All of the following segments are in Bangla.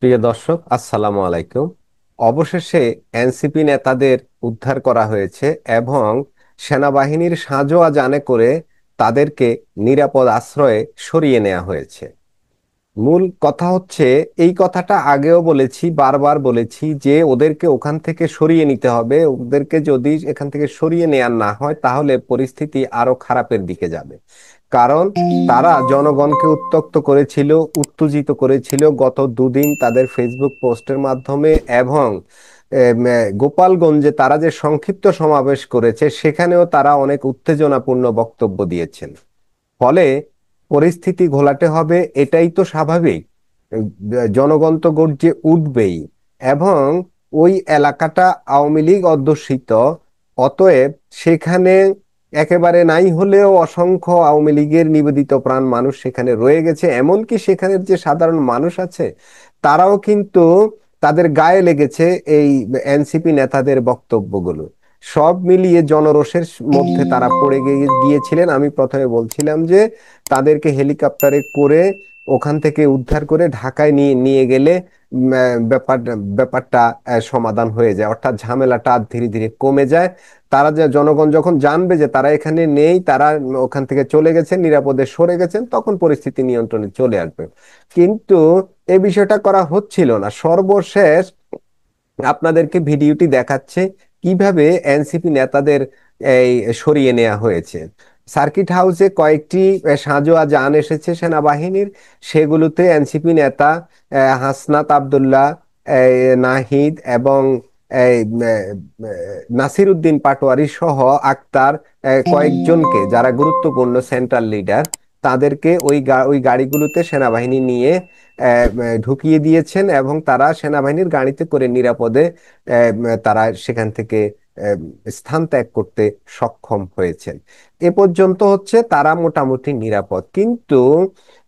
প্রিয় দর্শক, আসসালামু আলাইকুম। অবশেষে এনসিপি নেতাদের উদ্ধার করা হয়েছে এবং সেনাবাহিনীর সাঁজোয়া জানে করে তাদেরকে নিরাপদ আশ্রয়ে সরিয়ে নেওয়া হয়েছে। মূল কথা হচ্ছে, এই কথাটা আগেও বলেছি, বারবার বলেছি যে ওদেরকে ওখান থেকে সরিয়ে নিতে হবে। ওদেরকে যদি এখান থেকে সরিয়ে নেওয়া না হয় তাহলে পরিস্থিতি আরো খারাপের দিকে যাবে। কারণ তারা জনগণকে উত্ত্যক্ত করেছিল, উত্তেজিত করেছিল গত দুদিন তাদের ফেসবুক পোস্টের মাধ্যমে। এবং গোপালগঞ্জে তারা যে সংক্ষিপ্ত সমাবেশ করেছে সেখানেও তারা অনেক উত্তেজনাপূর্ণ বক্তব্য দিয়েছেন। ফলে পরিস্থিতি ঘোলাটে হবে, এটাই তো স্বাভাবিক। জনগণ তো গর্জে উঠবেই। এবং ওই এলাকাটা আওয়ামী লীগ অধ্যুষিত, অতএব সেখানে একেবারে নাই হলেও অসংখ্য আওয়ামী লীগের নিবেদিত প্রাণ মানুষ সেখানে রয়ে গেছে। এমনকি সেখানের যে সাধারণ মানুষ আছে তারাও কিন্তু তাদের গায়ে লেগেছে এই এনসিপি নেতাদের বক্তব্যগুলো। সব মিলিয়ে জনরোষের মধ্যে তারা পড়ে গিয়েছিলেন। আমি প্রথমে বলছিলাম যে তাদেরকে হেলিকপ্টারে করে ওখান থেকে উদ্ধার করে ঢাকায় নিয়ে নিয়ে গেলে ব্যাপারটা সমাধান হয়ে যায়, অর্থাৎ ঝামেলাটা ধীরে ধীরে কমে যায়। তারা যে জনগণ যখন জানবে যে তারা এখানে নেই, তারা ওখান থেকে চলে গেছেন, নিরাপদে সরে গেছেন, তখন পরিস্থিতি নিয়ন্ত্রণে চলে আসবে। কিন্তু এই বিষয়টা করা হচ্ছিল না। সর্বশেষ আপনাদেরকে ভিডিওটি দেখাচ্ছে কিভাবে এনসিপি নেতাদের এই সরিয়ে নেওয়া হয়েছে। সার্কিট হাউসে কয়েকটি সাঁজোয়া যান এসেছে সেনাবাহিনীর। সেগুলোতে এনসিপি নেতা হাসনাত আব্দুল্লাহ, নাহিদ এবং এই, নাসির উদ্দিন পাটোয়ারি সহ আক্তার, কয়েকজনকে যারা গুরুত্বপূর্ণ সেন্ট্রাল লিডার, তাদেরকে ওই গাড়িগুলোতে সেনাবাহিনী নিয়ে ঢুকিয়ে দিয়েছেন এবং তারা সেনাবাহিনীর গাড়িতে করে নিরাপদে তারা সেখান থেকে আহ, স্থান ত্যাগ করতে সক্ষম হয়েছেন। এ পর্যন্ত হচ্ছে তারা মোটামুটি নিরাপদ। কিন্তু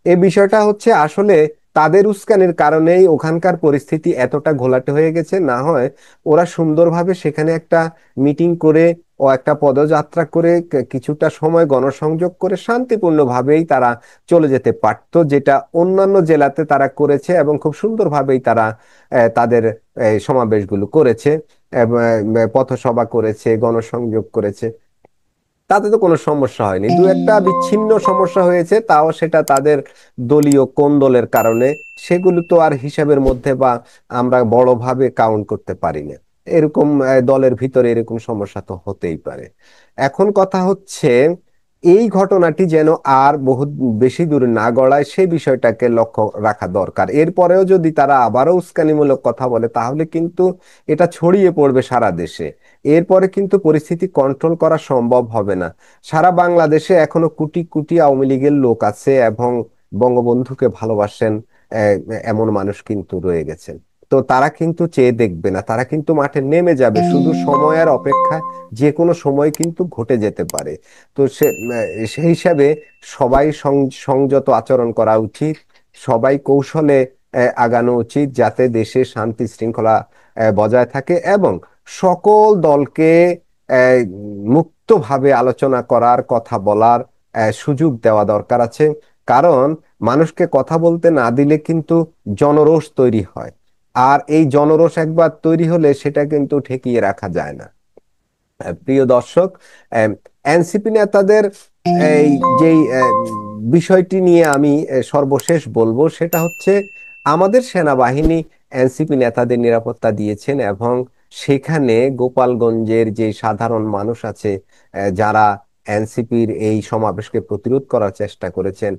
এ বিষয়টা হচ্ছে আসলে তাদের উস্কানির কারণেই ওখানকার পরিস্থিতি এতটা ঘোলাটে হয়ে গেছে। না হয় ওরা সুন্দরভাবে সেখানে একটা মিটিং করে ও একটা পদযাত্রা করে কিছুটা সময় গণসংযোগ করে শান্তিপূর্ণভাবেই তারা চলে যেতে পারতো, যেটা অন্যান্য জেলাতে তারা করেছে এবং খুব সুন্দরভাবেই তারা তাদের সমাবেশগুলো করেছে, এবং, পথসভা করেছে, গণসংযোগ করেছে। তাতে তো কোনো সমস্যা হয়নি। দু একটা বিচ্ছিন্ন সমস্যা হয়েছে, তাও সেটা তাদের দলীয় কোন্দলের কারণে। সেগুলো তো আর হিসাবের মধ্যে বা আমরা বড়ভাবে কাউন্ট করতে পারি না। এরকম দলের ভিতরে এরকম সমস্যা তো হতেই পারে। এখন কথা হচ্ছে, এই ঘটনাটি যেন আর বহু বেশি দূরে না গড়ায় সেই বিষয়টাকে লক্ষ্য রাখা দরকার। এরপরেও যদি তারা আবারও উস্কানিমূলক কথা বলে তাহলে কিন্তু এটা ছড়িয়ে পড়বে সারা দেশে। এরপরে কিন্তু পরিস্থিতি কন্ট্রোল করা সম্ভব হবে না। সারা বাংলাদেশে এখনো কোটি কোটি আওয়ামী লীগের লোক আছে এবং বঙ্গবন্ধুকে ভালোবাসেন আহ, এমন মানুষ কিন্তু রয়ে গেছেন। তো তারা কিন্তু চেয়ে দেখবে না, তারা কিন্তু মাঠে নেমে যাবে, শুধু সময়ের অপেক্ষা। যে কোনো সময় কিন্তু ঘটে যেতে পারে। তো সেই হিসাবে সবাই সংযত আচরণ করা উচিত। সবাই কৌশলে আগানো উচিত যাতে দেশে শান্তি শৃঙ্খলা বজায় থাকে এবং সকল দলকে মুক্তভাবে আলোচনা করার, কথা বলার সুযোগ দেওয়া দরকার আছে। কারণ মানুষকে কথা বলতে না দিলে কিন্তু জনরোষ তৈরি হয়। আর এই জনরোষ একবার তৈরি হলে সেটা কিন্তু ঠেকিয়ে রাখা যায় না। প্রিয় দর্শক, এনসিপি নেতাদের এই যেই বিষয়টি নিয়ে আমি সর্বশেষ বলবো সেটা হচ্ছে, আমাদের সেনাবাহিনী এনসিপি নেতাদের নিরাপত্তা দিয়েছেন এবং সেখানে গোপালগঞ্জের যে সাধারণ মানুষ আছে যারা এনসিপির এই সমাবেশকে প্রতিরোধ করার চেষ্টা করেছেন,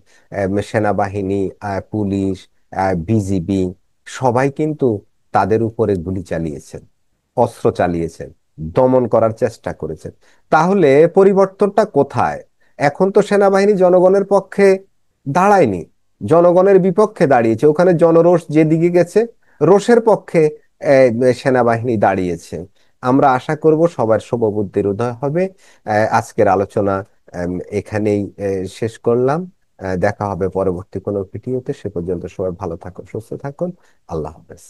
সেনাবাহিনী, পুলিশ, বিজিবি, সবাই কিন্তু তাদের উপরে গুলি চালিয়েছেন, অস্ত্র চালিয়েছেন, দমন করার চেষ্টা করেছেন। তাহলে পরিবর্তনটা কোথায়? এখন তো সেনাবাহিনী জনগণের পক্ষে দাঁড়ায়নি, জনগণের বিপক্ষে দাঁড়িয়েছে। ওখানে জনরোষ যেদিকে গেছে, রোষের পক্ষে সেনাবাহিনী দাঁড়িয়েছে। আমরা আশা করব সবার শুভবুদ্ধির উদয় হবে। আজকের আলোচনা এখানেই শেষ করলাম। দেখা হবে পরবর্তী কোনো ভিডিওতে। সে পর্যন্ত সবাই ভালো থাকুন, সুস্থ থাকুন। আল্লাহ হাফেজ।